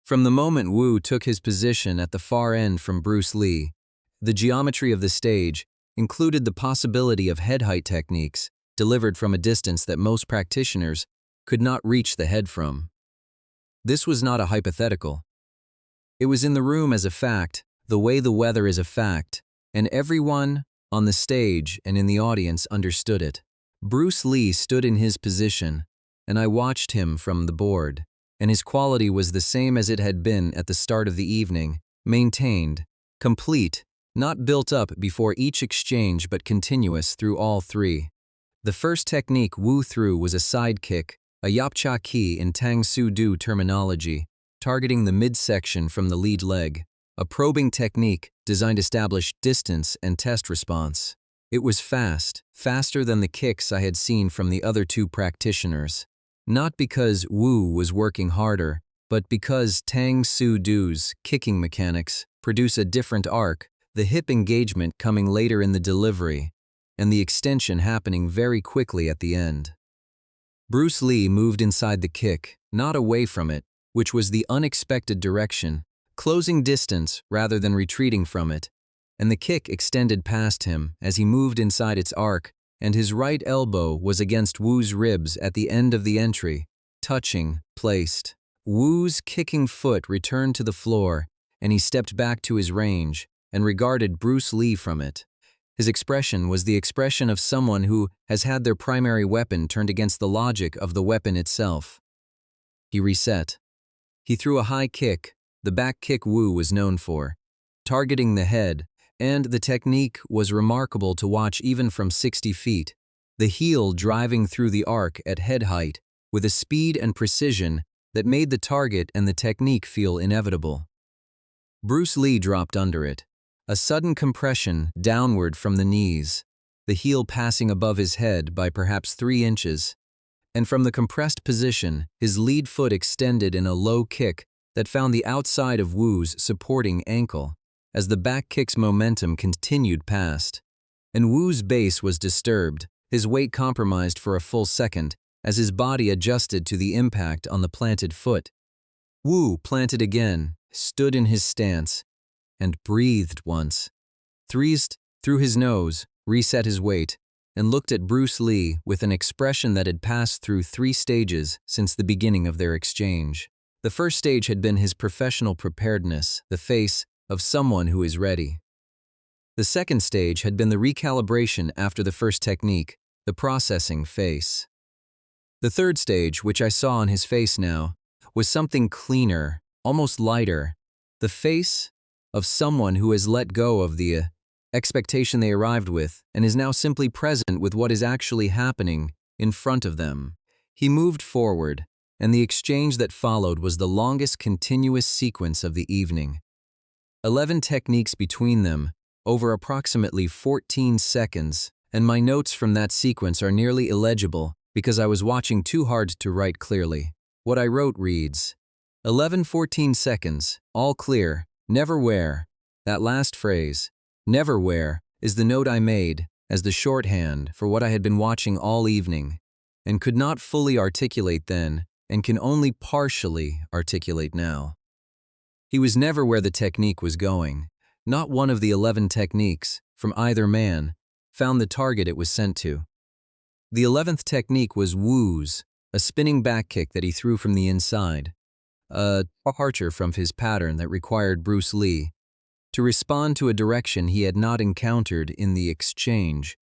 From the moment Woo took his position at the far end from Bruce Lee, the geometry of the stage included the possibility of head height techniques delivered from a distance that most practitioners could not reach the head from. This was not a hypothetical. It was in the room as a fact, the way the weather is a fact, and everyone on the stage and in the audience understood it. Bruce Lee stood in his position, and I watched him from the board, and his quality was the same as it had been at the start of the evening, maintained, complete, not built up before each exchange but continuous through all three. The first technique Woo threw was a side kick, a yapcha ki in Tang Soo Do terminology, targeting the midsection from the lead leg, a probing technique designed to establish distance and test response. It was fast, faster than the kicks I had seen from the other two practitioners. Not because Woo was working harder, but because Tang Soo Do's kicking mechanics produce a different arc, the hip engagement coming later in the delivery, and the extension happening very quickly at the end. Bruce Lee moved inside the kick, not away from it, which was the unexpected direction, closing distance rather than retreating from it, and the kick extended past him as he moved inside its arc, and his right elbow was against Woo's ribs at the end of the entry, touching, placed. Woo's kicking foot returned to the floor, and he stepped back to his range and regarded Bruce Lee from it. His expression was the expression of someone who has had their primary weapon turned against the logic of the weapon itself. He reset. He threw a high kick, the back kick Woo was known for, targeting the head, and the technique was remarkable to watch even from 60 feet, the heel driving through the arc at head height with a speed and precision that made the target and the technique feel inevitable. Bruce Lee dropped under it, a sudden compression downward from the knees, the heel passing above his head by perhaps 3 inches, and from the compressed position, his lead foot extended in a low kick that found the outside of Woo's supporting ankle as the back kick's momentum continued past. And Woo's base was disturbed, his weight compromised for a full second as his body adjusted to the impact on the planted foot. Woo planted again, stood in his stance, and breathed once. through his nose, reset his weight, and looked at Bruce Lee with an expression that had passed through 3 stages since the beginning of their exchange. The first stage had been his professional preparedness, the face of someone who is ready. The second stage had been the recalibration after the first technique, the processing face. The third stage, which I saw on his face now, was something cleaner, almost lighter, the face of someone who has let go of the expectation they arrived with and is now simply present with what is actually happening in front of them. He moved forward, and the exchange that followed was the longest continuous sequence of the evening. 11 techniques between them, over approximately 14 seconds, and my notes from that sequence are nearly illegible because I was watching too hard to write clearly. What I wrote reads, 11-14 seconds, all clear, never where. That last phrase, never where, is the note I made as the shorthand for what I had been watching all evening, and could not fully articulate then, and can only partially articulate now. He was never where the technique was going. Not one of the 11 techniques, from either man, found the target it was sent to. The 11th technique was Wu's, a spinning back kick that he threw from the inside, a departure from his pattern that required Bruce Lee to respond to a direction he had not encountered in the exchange,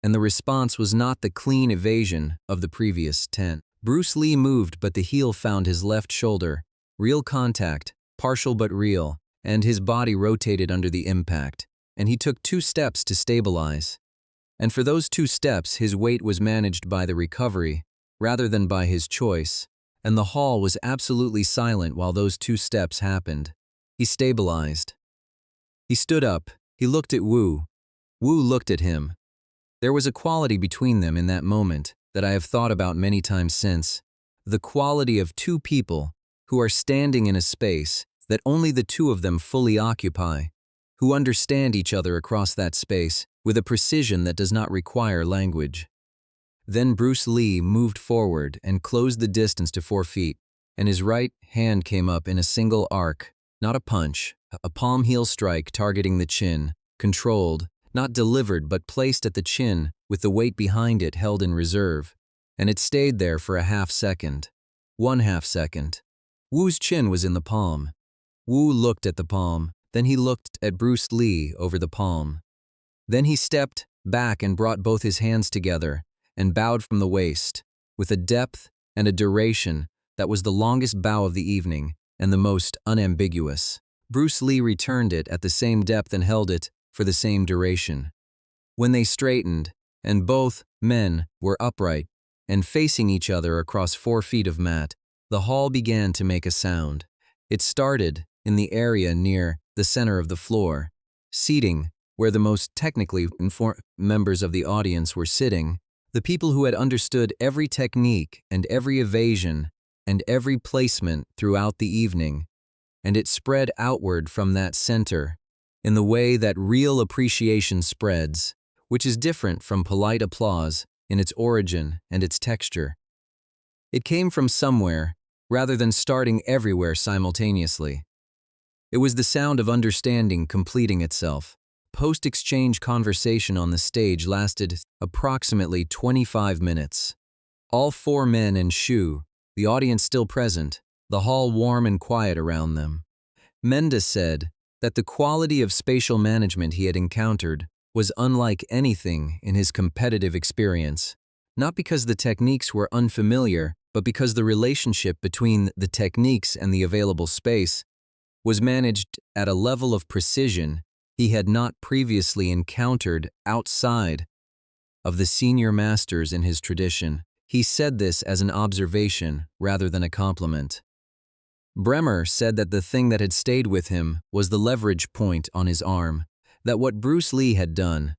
and the response was not the clean evasion of the previous 10. Bruce Lee moved, but the heel found his left shoulder, real contact, partial but real, and his body rotated under the impact, and he took 2 steps to stabilize. And for those 2 steps, his weight was managed by the recovery, rather than by his choice, and the hall was absolutely silent while those 2 steps happened. He stabilized. He stood up. He looked at Wu. Wu looked at him. There was a quality between them in that moment that I have thought about many times since, the quality of 2 people who are standing in a space that only the 2 of them fully occupy, who understand each other across that space with a precision that does not require language. Then Bruce Lee moved forward and closed the distance to 4 feet, and his right hand came up in a single arc, not a punch, a palm heel strike targeting the chin, controlled, not delivered but placed at the chin with the weight behind it held in reserve, and it stayed there for a half second. 1/2 second. Wu's chin was in the palm. Wu looked at the palm, then he looked at Bruce Lee over the palm. Then he stepped back and brought both his hands together and bowed from the waist, with a depth and a duration that was the longest bow of the evening and the most unambiguous. Bruce Lee returned it at the same depth and held it for the same duration. When they straightened, and both men were upright and facing each other across 4 feet of mat, the hall began to make a sound. It started in the area near the center of the floor, seating where the most technically informed members of the audience were sitting, the people who had understood every technique and every evasion and every placement throughout the evening, and it spread outward from that center in the way that real appreciation spreads, which is different from polite applause in its origin and its texture. It came from somewhere, rather than starting everywhere simultaneously. It was the sound of understanding completing itself. Post-exchange conversation on the stage lasted approximately 25 minutes. All 4 men and Shu, the audience still present, the hall warm and quiet around them. Mendes said that the quality of spatial management he had encountered was unlike anything in his competitive experience, not because the techniques were unfamiliar, but because the relationship between the techniques and the available space was managed at a level of precision he had not previously encountered outside of the senior masters in his tradition. He said this as an observation rather than a compliment. Bremer said that the thing that had stayed with him was the leverage point on his arm, that what Bruce Lee had done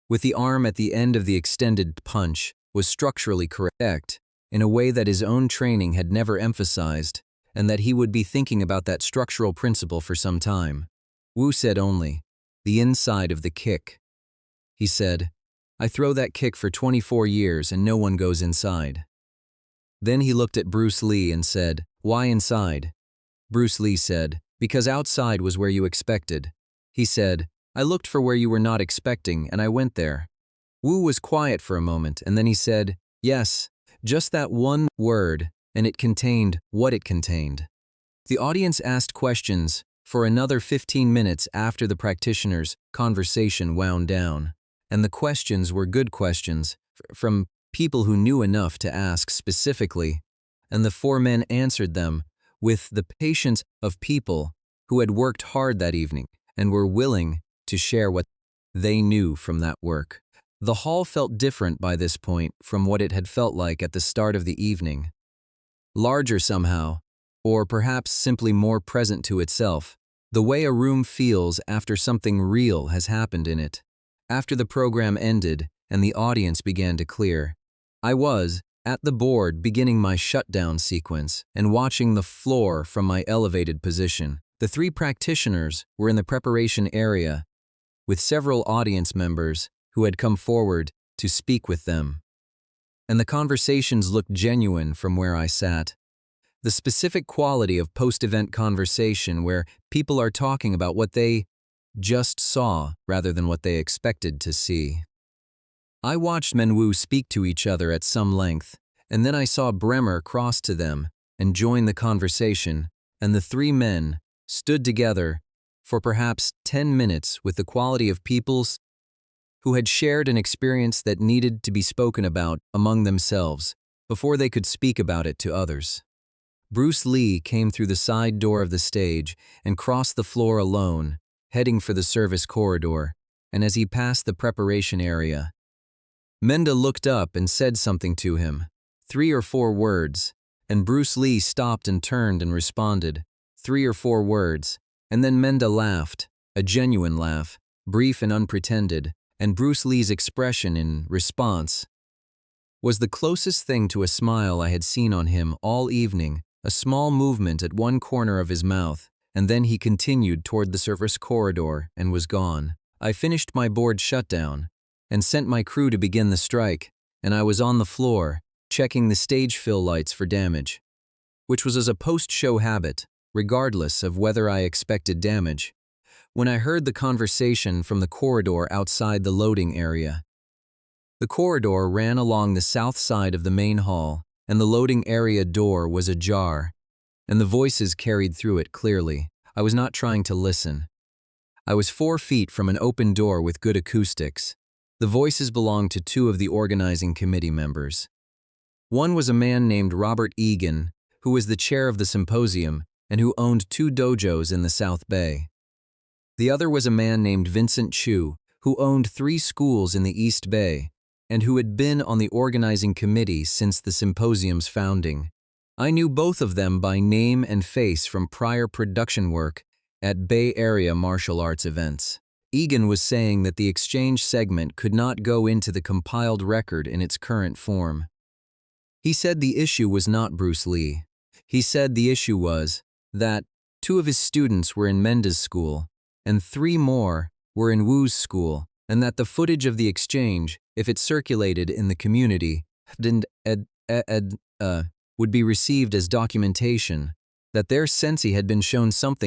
with the arm at the end of the extended punch was structurally correct in a way that his own training had never emphasized, and that he would be thinking about that structural principle for some time. Wu said only, the inside of the kick. He said, I throw that kick for 24 years and no one goes inside. Then he looked at Bruce Lee and said, why inside? Bruce Lee said, because outside was where you expected. He said, I looked for where you were not expecting, and I went there." Wu was quiet for a moment, and then he said, "Yes, just that one word, and it contained what it contained." The audience asked questions for another 15 minutes after the practitioner's conversation wound down, and the questions were good questions from people who knew enough to ask specifically, and the four men answered them with the patience of people who had worked hard that evening and were willing to share what they knew from that work. The hall felt different by this point from what it had felt like at the start of the evening. Larger somehow, or perhaps simply more present to itself, the way a room feels after something real has happened in it. After the program ended and the audience began to clear, I was, at the board, beginning my shutdown sequence and watching the floor from my elevated position. The three practitioners were in the preparation area with several audience members who had come forward to speak with them. And the conversations looked genuine from where I sat. The specific quality of post-event conversation where people are talking about what they just saw rather than what they expected to see. I watched Menwu speak to each other at some length, and then I saw Bremer cross to them and join the conversation, and the three men stood together for perhaps 10 minutes with the quality of peoples who had shared an experience that needed to be spoken about among themselves before they could speak about it to others. Bruce Lee came through the side door of the stage and crossed the floor alone, heading for the service corridor, and as he passed the preparation area, Menda looked up and said something to him, 3 or 4 words, and Bruce Lee stopped and turned and responded, 3 or 4 words, and then Menda laughed, a genuine laugh, brief and unpretended, and Bruce Lee's expression in response was the closest thing to a smile I had seen on him all evening, a small movement at one corner of his mouth, and then he continued toward the service corridor and was gone. I finished my board shutdown and sent my crew to begin the strike, and I was on the floor, checking the stage fill lights for damage, which was as a post-show habit, regardless of whether I expected damage, when I heard the conversation from the corridor outside the loading area. The corridor ran along the south side of the main hall, and the loading area door was ajar, and the voices carried through it clearly. I was not trying to listen. I was 4 feet from an open door with good acoustics. The voices belonged to 2 of the organizing committee members. One was a man named Robert Egan, who was the chair of the symposium and who owned 2 dojos in the South Bay. The other was a man named Vincent Chu, who owned 3 schools in the East Bay and who had been on the organizing committee since the symposium's founding. I knew both of them by name and face from prior production work at Bay Area martial arts events. Egan was saying that the exchange segment could not go into the compiled record in its current form. He said the issue was not Bruce Lee. He said the issue was that 2 of his students were in Menda's school and 3 more were in Wu's school, and that the footage of the exchange, if it circulated in the community, would be received as documentation that their sensei had been shown something